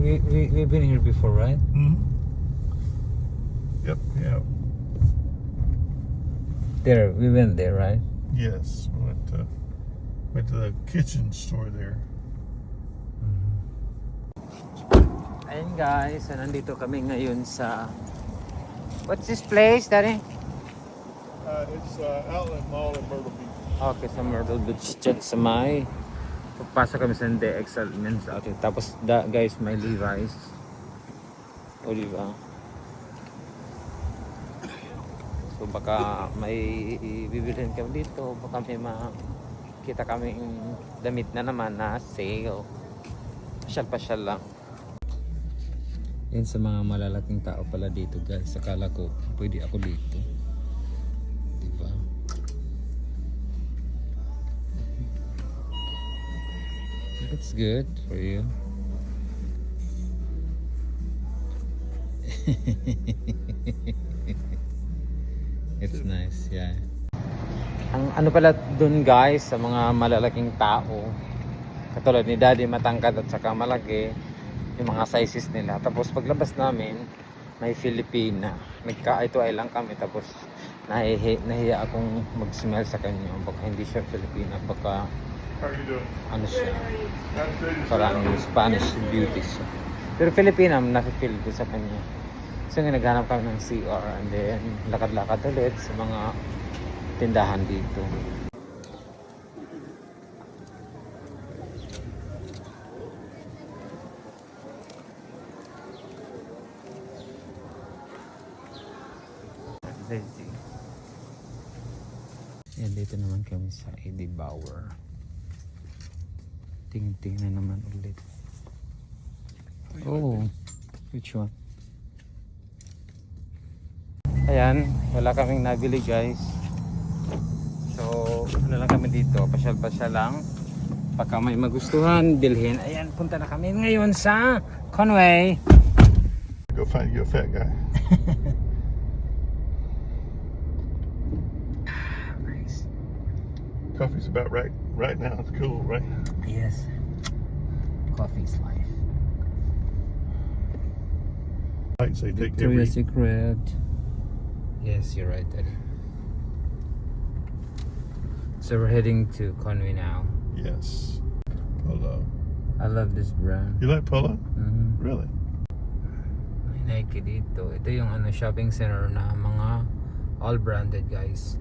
we've been here before, right? Mm-hmm. Yep, yeah. There, we went there, right? Yes, we went to the kitchen store there. Ayun guys, nandito kami ngayon sa... What's this place, Daddy? It's Outlet Mall in Myrtle Beach. Okay, sa Myrtle Beach dyan sa may... Pagpasok kami sa DXL Men's Outlet. Tapos guys, may Levi's. O diba? So baka may bibilhin kami dito. Baka may makita kaming damit na naman na sale. Pasyal-pasyal lang. Yan sa mga malalaking tao pala dito guys. Akala ko pwede ako dito. Diba? That's good for you. It's nice, yeah. Ang ano pala dun guys sa mga malalaking tao. Katulad ni Daddy matangkad at saka malaki. Yung mga sizes nila. Tapos paglabas namin, may Filipina. Ito ay lang kami. Tapos nahiya akong mag-smell sa kanya. Baka hindi siya Filipina. Baka How are you doing? ano siya. That's good. Parang Spanish beauty siya. Pero Filipina, nafe-feel ko sa kanya. So nga naghanap kami ng CR. And then lakad-lakad ulit sa mga tindahan dito. Yan, dito naman kami sa Eddie Bauer. Tingnan naman ulit. Oh, which one? Ayan, wala kaming nabili guys. So, ano lang kami dito, pasyal-pasyal lang. Pagka may magustuhan, bilhin. Ayan, punta na kami ngayon sa Conway. Go find you a fat guy. Nice. Coffee's about right now. It's cool, right? Yes. Coffee's life. Like say take Victoria's Secret. Yes, you're right, Daddy. So we're heading to Conway now. Yes. Polo. I love this brand. You like Polo? Mm-hmm. Really? May Nike dito. Ito yung shopping center na mga all branded guys.